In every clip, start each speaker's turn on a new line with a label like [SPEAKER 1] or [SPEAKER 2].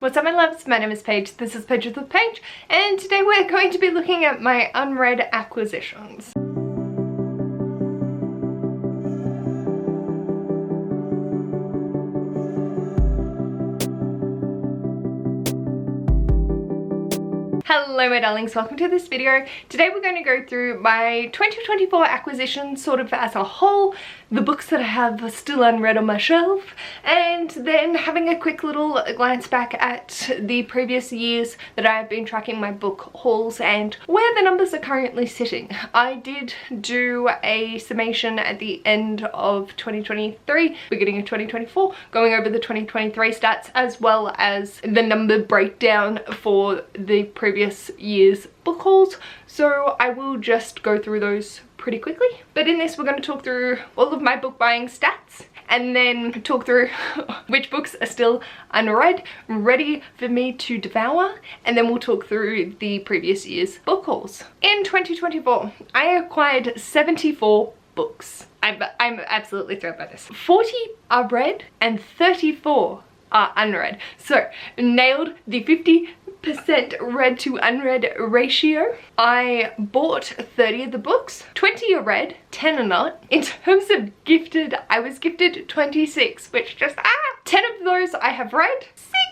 [SPEAKER 1] What's up my loves, my name is Paige, this is Paige with Paige, and today we're going to be looking at my unread acquisitions. Hello my darlings, welcome to this video. Today we're going to go through my 2024 acquisitions sort of as a whole, the books that I have still unread on my shelf, and then having a quick little glance back at the previous years that I've been tracking my book hauls and where the numbers are currently sitting. I did do a summation at the end of 2023, beginning of 2024, going over the 2023 stats as well as the number breakdown for the previous year's book hauls, so I will just go through those pretty quickly. But in this we're going to talk through all of my book buying stats and then talk through which books are still unread, ready for me to devour, and then we'll talk through the previous year's book hauls. In 2024 I acquired 74 books. I'm absolutely thrilled by this. 40 are read and 34 are unread, so nailed the 50% read to unread ratio. I bought 30 of the books, 20 are read, 10 are not. In terms of gifted, I was gifted 26, which just 10 of those I have read,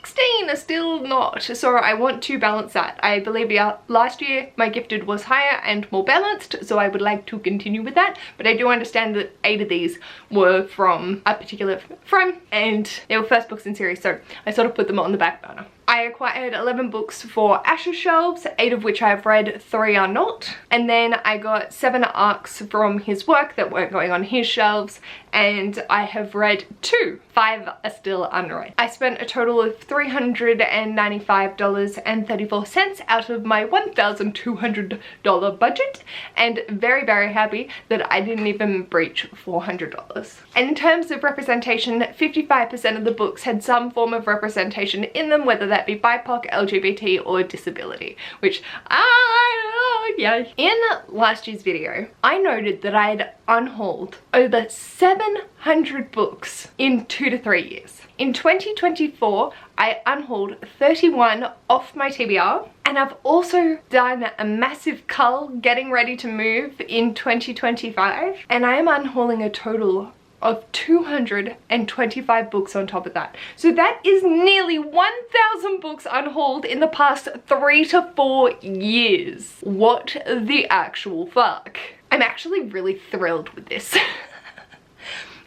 [SPEAKER 1] 16 are still not, so I want to balance that. I believe last year my gifted was higher and more balanced, so I would like to continue with that, but I do understand that 8 of these were from a particular friend and they were first books in series, so I sort of put them on the back burner. I acquired 11 books for Ash's shelves, 8 of which I have read, 3 are not. And then I got 7 arcs from his work that weren't going on his shelves, and I have read 2. 5 are still unread. I spent a total of $395.34 out of my $1,200 budget, and very, very happy that I didn't even breach $400. And in terms of representation, 55% of the books had some form of representation in them, whether that be BIPOC, LGBT, or disability, which yeah. In last year's video, I noted that I had unhauled over 700 books in 2 to 3 years. In 2024, I unhauled 31 off my TBR, and I've also done a massive cull getting ready to move in 2025, and I am unhauling a total of 225 books on top of that. So that is nearly 1,000 books unhauled in the past 3 to 4 years. What the actual fuck? I'm actually really thrilled with this.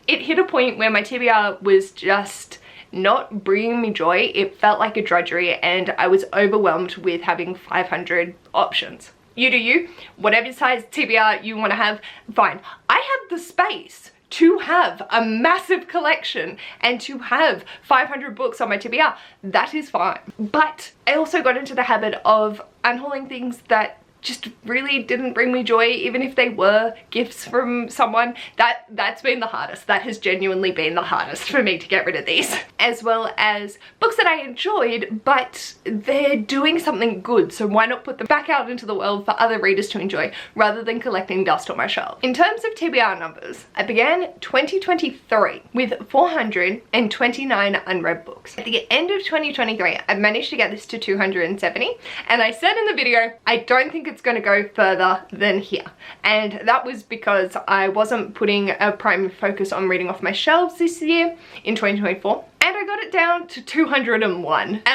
[SPEAKER 1] It hit a point where my TBR was just not bringing me joy. It felt like a drudgery and I was overwhelmed with having 500 options. You do you. Whatever size TBR you want to have, fine. I have the space to have a massive collection and to have 500 books on my TBR. That is fine. But I also got into the habit of unhauling things that just really didn't bring me joy, even if they were gifts from someone. That's been the hardest. That has genuinely been the hardest for me to get rid of these. As well as books that I enjoyed, but they're doing something good, so why not put them back out into the world for other readers to enjoy, rather than collecting dust on my shelf. In terms of TBR numbers, I began 2023 with 429 unread books. At the end of 2023, I managed to get this to 270, and I said in the video, I don't think it's going to go further than here, and that was because I wasn't putting a primary focus on reading off my shelves this year in 2024, and I got it down to 201, and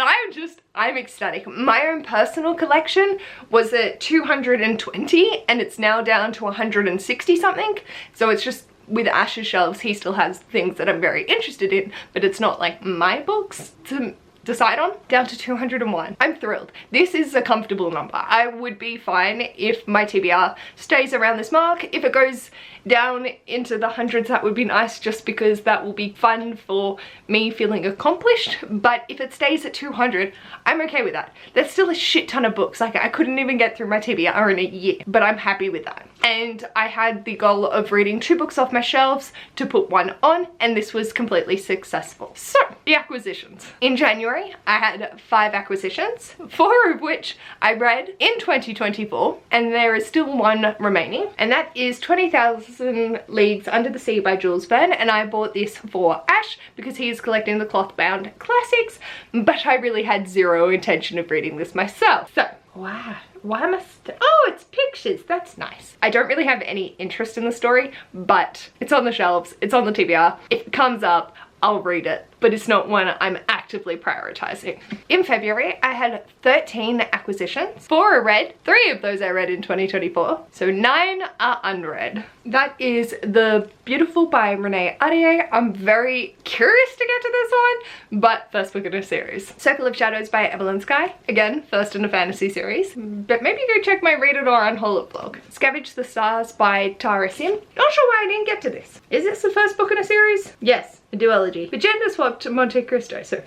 [SPEAKER 1] I'm ecstatic. My own personal collection was at 220 and it's now down to 160 something, so it's just with Ash's shelves, he still has things that I'm very interested in, but it's not like my books to decide on. Down to 201. I'm thrilled. This is a comfortable number. I would be fine if my TBR stays around this mark. If it goes down into the hundreds, that would be nice, just because that will be fun for me feeling accomplished. But if it stays at 200, I'm okay with that. That's still a shit ton of books. Like, I couldn't even get through my TBR in a year, but I'm happy with that. And I had the goal of reading 2 books off my shelves to put 1 on, and this was completely successful. So, the acquisitions. In January, January, I had 5 acquisitions, 4 of which I read in 2024, and there is still 1 remaining, and that is 20,000 Leagues Under the Sea by Jules Verne, and I bought this for Ash because he is collecting the cloth-bound classics, but I really had zero intention of reading this myself. So, wow, why am I oh, it's pictures, that's nice. I don't really have any interest in the story, but it's on the shelves, it's on the TBR. If it comes up, I'll read it, but it's not one I'm actively prioritizing. In February, I had 13 acquisitions. 4 are read, 3 of those I read in 2024, so 9 are unread. That is The Beautiful by Renee Ahdieh. I'm very curious to get to this one, but first book in a series. Circle of Shadows by Evelyn Skye. Again, first in a fantasy series, but maybe go check my Read It or Unhaul It vlog. Scavenge the Stars by Tara Sim. Not sure why I didn't get to this. Is this the first book in a series? Yes, a duology. But gender swapped Monte Cristo, so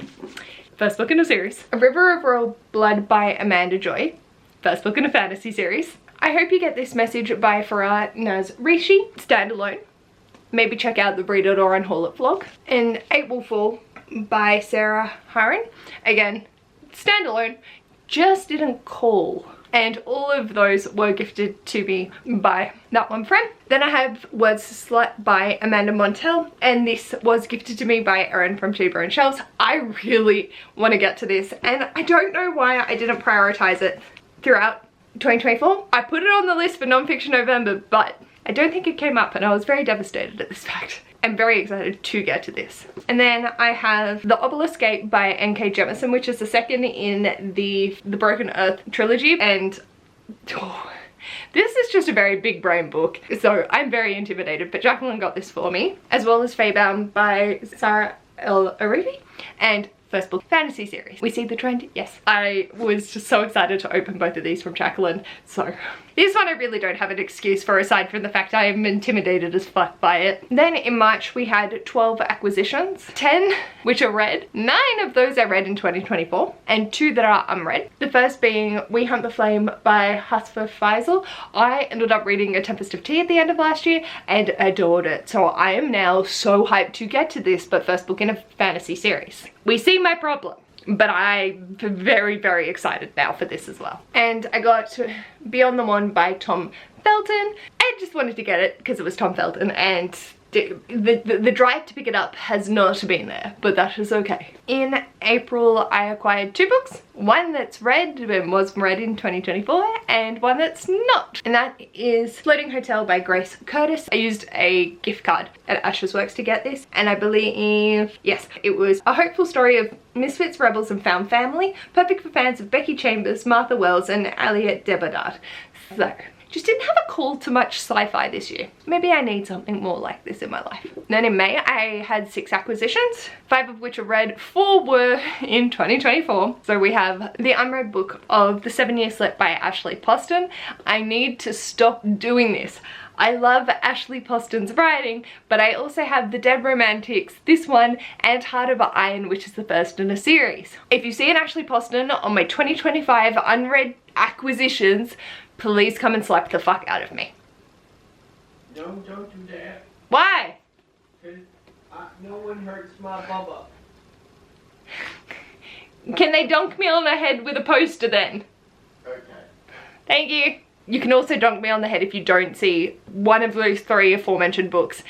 [SPEAKER 1] first book in a series. A River of Royal Blood by Amanda Joy. First book in a fantasy series. I Hope You Get This Message by Farah Naz Rishi. Standalone. Maybe check out the Read It or Unhaul It vlog. And 8 Will Fall by Sarah Haring. Again, standalone. Just didn't call. And all of those were gifted to me by that one friend. Then I have Words Slut by Amanda Montell, and this was gifted to me by Erin from Cheaper Shelves. I really want to get to this, and I don't know why I didn't prioritize it throughout 2024. I put it on the list for non-fiction November, but I don't think it came up, and I was very devastated at this fact. I'm very excited to get to this. And then I have The Obelisk Gate by N.K. Jemisin, which is the second in the Broken Earth trilogy, and oh, this is just a very big brain book, so I'm very intimidated, but Jacqueline got this for me, as well as Feybound by Sarah El Arifi, and first book fantasy series. We see the trend? Yes. I was just so excited to open both of these from Jacqueline, so this one I really don't have an excuse for, aside from the fact I am intimidated as fuck by it. Then in March we had 12 acquisitions, 10 which are read. 9 of those I read in 2024 and 2 that are unread. The first being We Hunt the Flame by Hasfa Faisal. I ended up reading A Tempest of Tea at the end of last year and adored it, so I am now so hyped to get to this, but first book in a fantasy series. We see my problem, but I'm very, very excited now for this as well. And I got Beyond the Wand by Tom Felton. I just wanted to get it because it was Tom Felton, and the drive to pick it up has not been there, but that is okay. In April, I acquired 2 books. One that's read and was read in 2024, and one that's not. And that is Floating Hotel by Grace Curtis. I used a gift card at Ash's Works to get this, and I believe, yes, it was a hopeful story of misfits, rebels, and found family. Perfect for fans of Becky Chambers, Martha Wells, and Aliette Debadart. So, just didn't have a call to much sci-fi this year. Maybe I need something more like this in my life. Then in May, I had 6 acquisitions, 5 of which are read, 4 were in 2024. So we have the unread book of The 7 Year Slip by Ashley Poston. I need to stop doing this. I love Ashley Poston's writing, but I also have The Dead Romantics, this one, and Heart of Iron, which is the first in a series. If you see an Ashley Poston on my 2025 unread acquisitions, please come and slap the fuck out of me.
[SPEAKER 2] No, don't do that.
[SPEAKER 1] Why?
[SPEAKER 2] Because no one hurts my bubba.
[SPEAKER 1] Can they dunk me on the head with a poster then?
[SPEAKER 2] Okay.
[SPEAKER 1] Thank you. You can also dunk me on the head if you don't see one of those 3 aforementioned books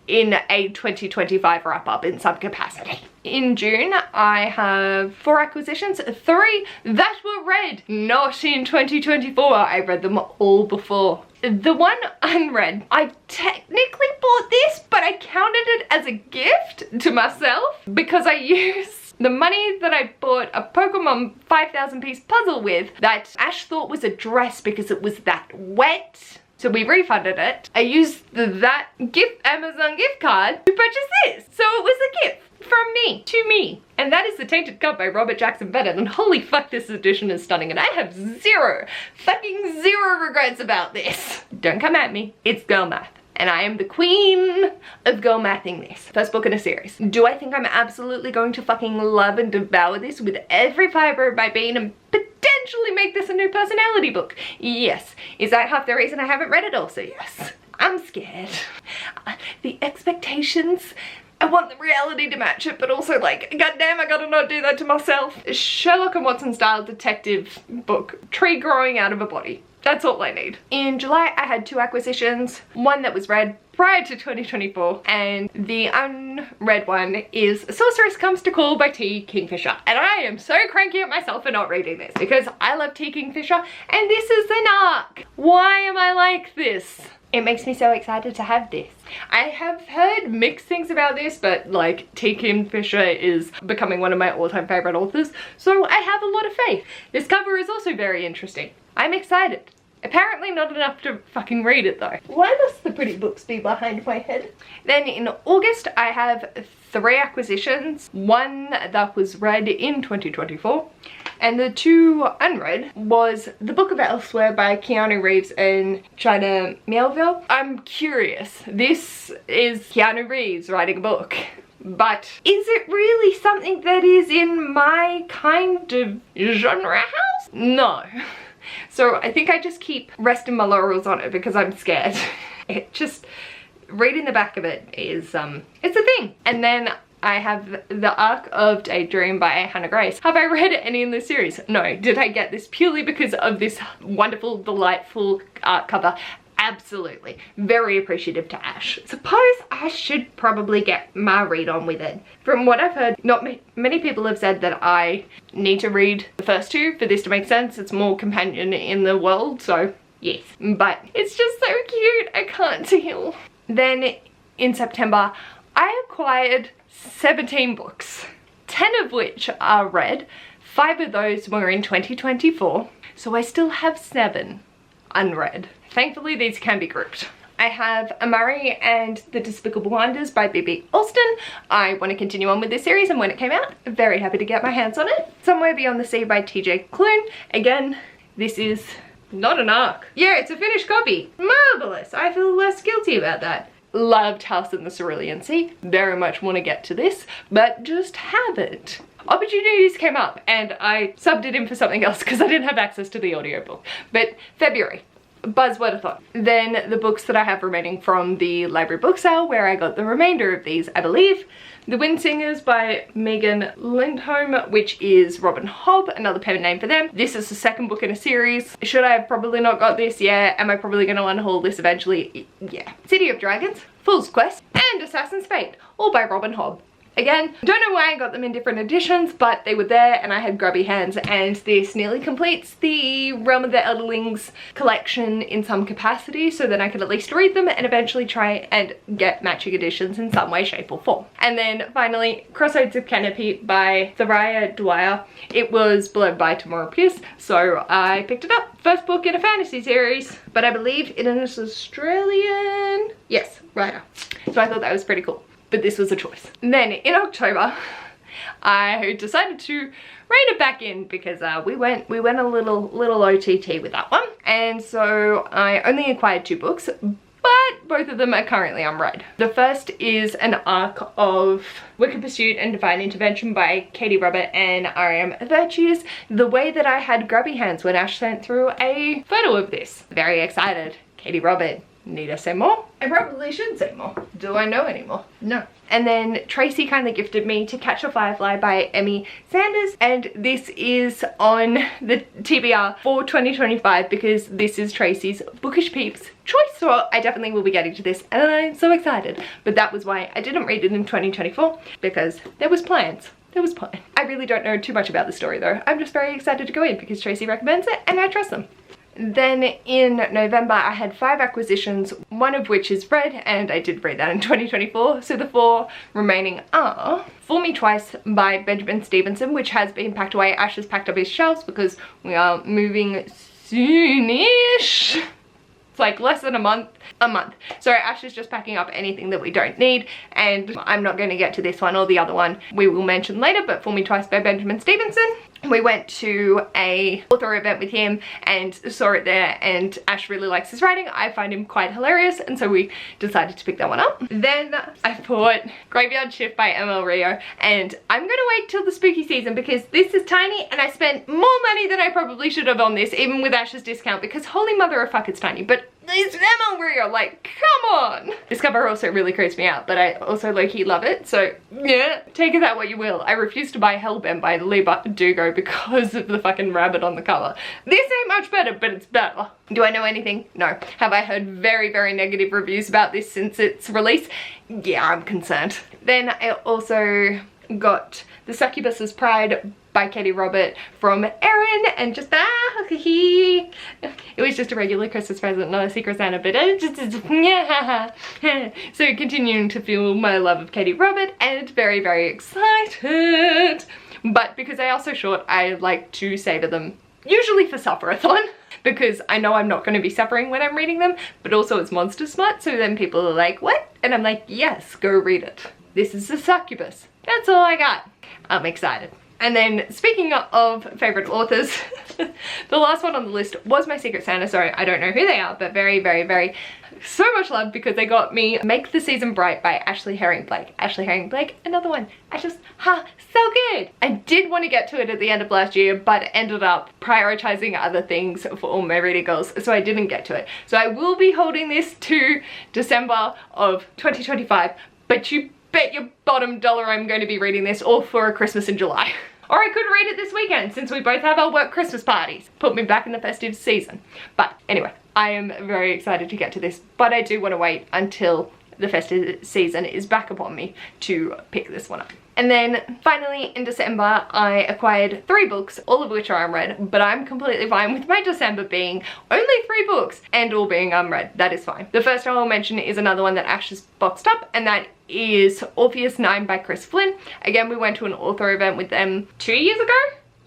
[SPEAKER 1] in a 2025 wrap-up in some capacity. In June, I have 4 acquisitions, 3 that were read, not in 2024. I read them all before. The one unread, I technically bought this, but I counted it as a gift to myself because I used the money that I bought a Pokemon 5,000 piece puzzle with that Ash thought was a dress because it was that wet. So we refunded it. I used that Amazon gift card to purchase this. So it was a gift from me to me. And that is The Tainted Cup by Robert Jackson Bennett. And holy fuck, this edition is stunning. And I have fucking zero regrets about this. Don't come at me. It's girl math. And I am the queen of girl mathing this. First book in a series. Do I think I'm absolutely going to fucking love and devour this with every fiber of my being and potentially make this a new personality book? Yes. Is that half the reason I haven't read it also? Yes. I'm scared. The expectations I want the reality to match it, but also like, goddamn, I gotta not do that to myself. Sherlock and Watson style detective book, tree growing out of a body. That's all I need. In July, I had 2 acquisitions, one that was read prior to 2024, and the unread one is Sorceress Comes to Call by T. Kingfisher. And I am so cranky at myself for not reading this because I love T. Kingfisher and this is an arc. Why am I like this? It makes me so excited to have this. I have heard mixed things about this, but like T. Kingfisher is becoming one of my all-time favorite authors, so I have a lot of faith. This cover is also very interesting. I'm excited. Apparently not enough to fucking read it though. Why must the pretty books be behind my head? Then in August I have 3 acquisitions. One that was read in 2024 and the 2 unread was The Book of Elsewhere by Keanu Reeves and China Miéville. I'm curious, this is Keanu Reeves writing a book, but is it really something that is in my kind of genre house? No. So I think I just keep resting my laurels on it because I'm scared. It just, reading the back of it is, it's a thing. And then I have The Arc of Daydream by Hannah Grace. Have I read any in this series? No. Did I get this purely because of this wonderful, delightful art cover? Absolutely. Very appreciative to Ash. Suppose I should probably get my read on with it. From what I've heard, not many people have said that I need to read the first 2 for this to make sense. It's more companion in the world, so yes. But it's just so cute, I can't deal. Then in September, I acquired 17 books, 10 of which are read. 5 of those were in 2024, so I still have 7 unread. Thankfully, these can be grouped. I have Amari and the Despicable Wonders by B.B. Alston. I want to continue on with this series, and when it came out, very happy to get my hands on it. Somewhere Beyond the Sea by T.J. Klune. Again, this is not an arc. Yeah, it's a finished copy. Marvelous. I feel less guilty about that. Loved House in the Cerulean Sea. Very much want to get to this, but just haven't. Opportunities came up and I subbed it in for something else because I didn't have access to the audiobook. But February, buzzword thought. Then the books that I have remaining from the library book sale, where I got the remainder of these, I believe. The Wind Singers by Megan Lindholm, which is Robin Hobb, another pen name for them. This is the 2nd book in a series. Should I have probably not got this? Yeah. Am I probably going to unhaul this eventually? Yeah. City of Dragons, Fool's Quest, and Assassin's Fate, all by Robin Hobb. Again, don't know why I got them in different editions, but they were there and I had grubby hands, and this nearly completes the Realm of the Elderlings collection in some capacity, so then I could at least read them and eventually try and get matching editions in some way, shape or form. And then finally, Crossroads of Canopy by Thariah Dwyer. It was blurred by Tamora Pierce, so I picked it up. First book in a fantasy series, but I believe it is Australian, yes, writer. So I thought that was pretty cool. But this was a choice. Then in October, I decided to rein it back in because we went a little OTT with that one. And so I only acquired 2 books, but both of them are currently unread. The first is an arc of Wicked Pursuit and Divine Intervention by Katie Robert and R.M. Virtues. The way that I had grubby hands when Ash sent through a photo of this. Very excited. Katie Robert. Need I say more? I probably should say more. Do I know anymore? No. And then Tracy kindly gifted me To Catch a Firefly by Emmy Sanders, and this is on the TBR for 2025 because this is Tracy's Bookish Peeps choice, so I definitely will be getting to this and I'm so excited. But that was why I didn't read it in 2024, because there was plans. There was plan. I really don't know too much about the story though. I'm just very excited to go in because Tracy recommends it and I trust them. Then in November I had 5 acquisitions, one of which is read, and I did read that in 2024, so the 4 remaining are Fool Me Twice by Benjamin Stevenson, which has been packed away. Ash has packed up his shelves because we are moving soonish. It's like less than a month. So Ash is just packing up anything that we don't need, and I'm not going to get to this one or the other one we will mention later, but Fool Me Twice by Benjamin Stevenson. We went to a author event with him and saw it there, and Ash really likes his writing. I find him quite hilarious, and so we decided to pick that one up. Then I bought Graveyard Shift by ML Rio, and I'm gonna wait till the spooky season because this is tiny and I spent more money than I probably should have on this, even with Ash's discount, because holy mother of fuck it's tiny. But It's them where you're like, come on. This cover also really creeps me out, but I also low-key love it, so yeah, take it that what you will. I refuse to buy Hellbent by Lee Dugo because of the fucking rabbit on the cover. This ain't much better, but it's better. Do I know anything? No. Have I heard very, very negative reviews about this since its release? Yeah, I'm concerned. Then I also got The Succubus's Pride by Katie Robert from Erin, and just it was just a regular Christmas present, not a Secret Santa, but so continuing to feel my love of Katie Robert and very, very excited. But because they are so short, I like to savor them, usually for suffer-a-thon, because I know I'm not going to be suffering when I'm reading them, but also it's monster smut, so then people are like, what? And I'm like, yes, go read it. This is The Succubus. That's all I got. I'm excited. And then speaking of favorite authors, the last one on the list was my Secret Santa. Sorry, I don't know who they are, but very, very, very, so much love because they got me Make the Season Bright by Ashley Herring Blake. Ashley Herring Blake, another one. I just, so good. I did want to get to it at the end of last year, but ended up prioritizing other things for all my reading goals, so I didn't get to it. So I will be holding this to December of 2025, but you bet your bottom dollar I'm going to be reading this all for a Christmas in July. Or I could read it this weekend since we both have our work Christmas parties. Put me back in the festive season. But anyway, I am very excited to get to this, but I do want to wait until the festive season is back upon me to pick this one up. And then finally in December I acquired 3 books, all of which are unread, but I'm completely fine with my December being only 3 books and all being unread. That is fine. The first I will mention is another one that Ash has boxed up, and that is Orpheus 9 by Chris Flynn. Again, we went to an author event with them 2 years ago?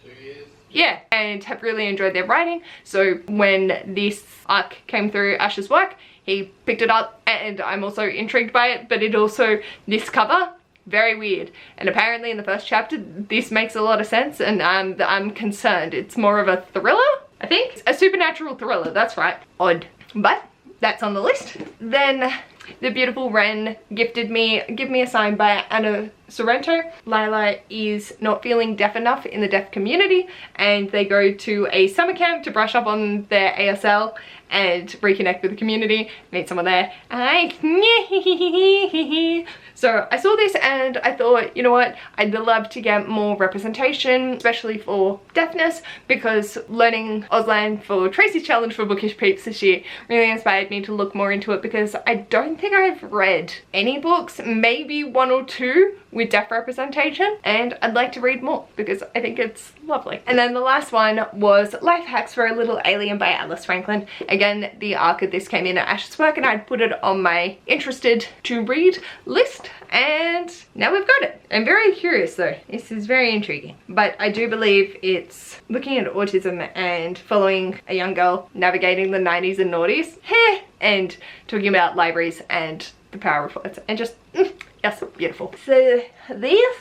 [SPEAKER 2] 2 years.
[SPEAKER 1] Yeah, and have really enjoyed their writing. So when this arc came through Ash's work, he picked it up, and I'm also intrigued by it, but it also, this cover, very weird. And apparently in the first chapter, this makes a lot of sense, and I'm concerned. It's more of a thriller, I think? A supernatural thriller, that's right. Odd. But that's on the list. Then the beautiful Wren gifted me Give Me a Sign by Anna Sorrento. Lila is not feeling deaf enough in the deaf community, and they go to a summer camp to brush up on their ASL and reconnect with the community, meet someone there. So I saw this and I thought, you know what, I'd love to get more representation, especially for deafness, because learning Auslan for Tracy's Challenge for Bookish Peeps this year really inspired me to look more into it, because I don't think I've read any books, maybe 1 or 2 with deaf representation, and I'd like to read more because I think it's lovely. And then the last one was Life Hacks for a Little Alien by Alice Franklin. Again, the arc of this came in at Ash's work and I'd put it on my interested to read list, and now we've got it. I'm very curious though. This is very intriguing, but I do believe it's looking at autism and following a young girl navigating the 90s and noughties, and talking about libraries and the power of words, and just yes, beautiful. So this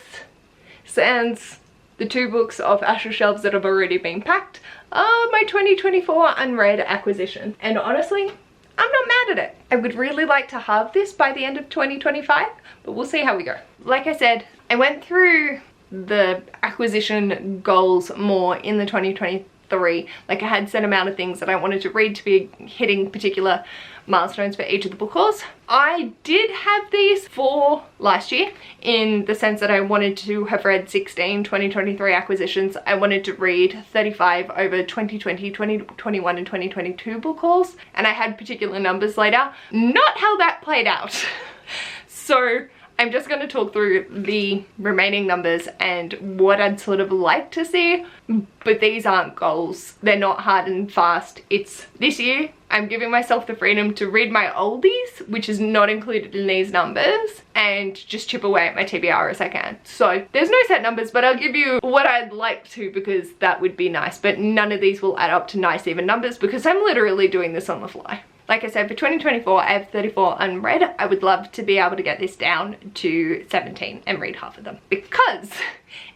[SPEAKER 1] sounds, the 2 books off Ash's shelves that have already been packed are my 2024 unread acquisition, and honestly I'm not mad at it. I would really like to have this by the end of 2025, but we'll see how we go. Like I said, I went through the acquisition goals more in the 2023. Like, I had set amount of things that I wanted to read to be hitting particular milestones for each of the book hauls. I did have these for last year, in the sense that I wanted to have read 16 2023 acquisitions. I wanted to read 35 over 2020, 2021 and 2022 book hauls, and I had particular numbers laid out. Not how that played out. So I'm just going to talk through the remaining numbers and what I'd sort of like to see, but these aren't goals. They're not hard and fast. It's this year I'm giving myself the freedom to read my oldies, which is not included in these numbers, and just chip away at my TBR as I can. So there's no set numbers, but I'll give you what I'd like to, because that would be nice, but none of these will add up to nice even numbers because I'm literally doing this on the fly. Like I said, for 2024, I have 34 unread. I would love to be able to get this down to 17 and read half of them, because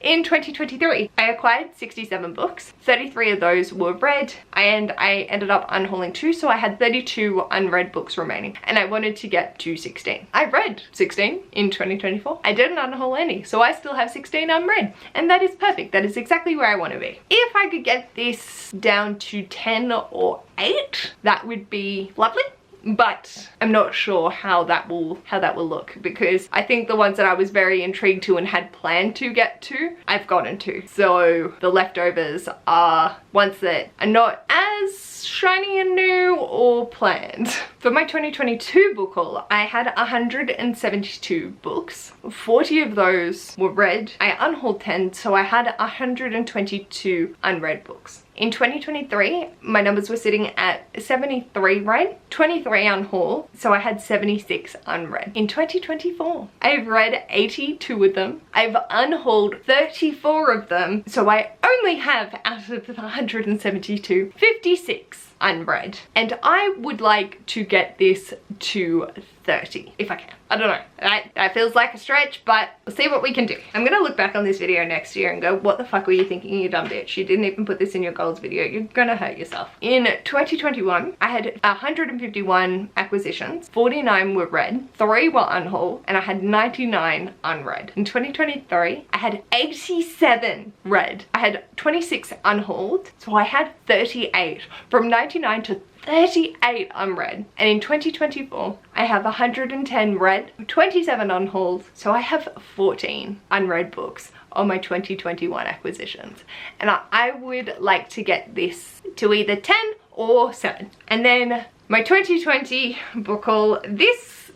[SPEAKER 1] In 2023, I acquired 67 books. 33 of those were read, and I ended up unhauling 2, so I had 32 unread books remaining, and I wanted to get to 16. I read 16 in 2024. I didn't unhaul any, so I still have 16 unread, and that is perfect. That is exactly where I want to be. If I could get this down to 10 or 8, that would be lovely. But I'm not sure how that will look, because I think the ones that I was very intrigued to and had planned to get to, I've gotten to. So the leftovers are ones that are not as shiny and new or planned. For my 2022 book haul, I had 172 books. 40 of those were read. I unhauled 10, so I had 122 unread books. In 2023, my numbers were sitting at 73 read, 23 unhauled, so I had 76 unread. In 2024, I've read 82 of them. I've unhauled 34 of them, so I only have, out of the 172, 56 unread. And I would like to get this to 30 if I can. I don't know, that feels like a stretch, but we'll see what we can do. I'm gonna look back on this video next year and go, what the fuck were you thinking, you dumb bitch? You didn't even put this in your goals video. You're gonna hurt yourself. In 2021, I had 151 acquisitions, 49 were read, 3 were unhauled, and I had 99 unread. In 2023, I had 87 read. I had 26 unhauled, so I had 38. From 99 to 38 unread. And in 2024, I have 110 read, 27 unhauled, so I have 14 unread books on my 2021 acquisitions. And I would like to get this to either 10 or 7. And then my 2020 book haul, this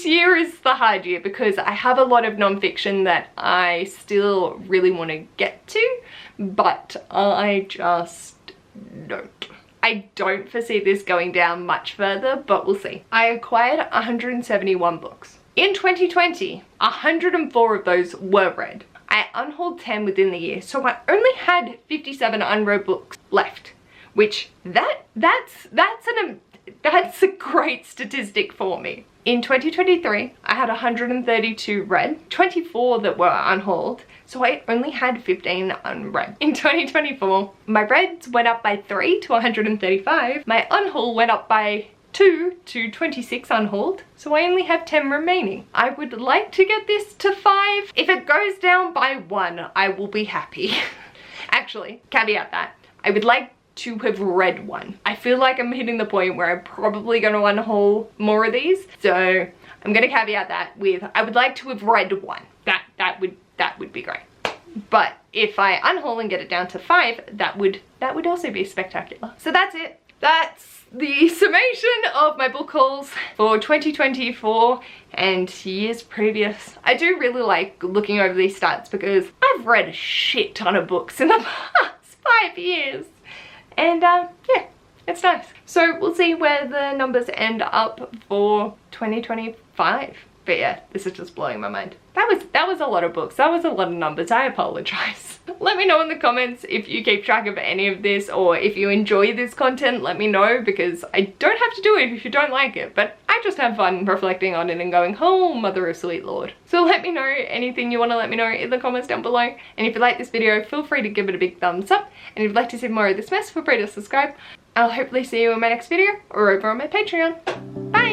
[SPEAKER 1] year is the hard year because I have a lot of non-fiction that I still really want to get to, but I just don't. I don't foresee this going down much further, but we'll see. I acquired 171 books. In 2020, 104 of those were read. I unhauled 10 within the year, so I only had 57 unread books left, which that's a great statistic for me. In 2023, I had 132 read, 24 that were unhauled, so I only had 15 unread. In 2024, my reads went up by 3 to 135, my unhaul went up by 2 to 26 unhauled, so I only have 10 remaining. I would like to get this to 5. If it goes down by 1, I will be happy. Actually, caveat that, I would like to have read 1. I feel like I'm hitting the point where I'm probably going to unhaul more of these, so I'm going to caveat that with I would like to have read 1. That would be great. But if I unhaul and get it down to 5, that would also be spectacular. So that's it. That's the summation of my book hauls for 2024 and years previous. I do really like looking over these stats because I've read a shit ton of books in the past 5 years. And yeah, it's nice. So we'll see where the numbers end up for 2025. But yeah, this is just blowing my mind. That was a lot of books. That was a lot of numbers. I apologize. Let me know in the comments if you keep track of any of this, or if you enjoy this content, let me know, because I don't have to do it if you don't like it, but I just have fun reflecting on it and going, oh, mother of sweet lord. So let me know anything you want to let me know in the comments down below. And if you like this video, feel free to give it a big thumbs up. And if you'd like to see more of this mess, feel free to subscribe. I'll hopefully see you in my next video or over on my Patreon. Bye!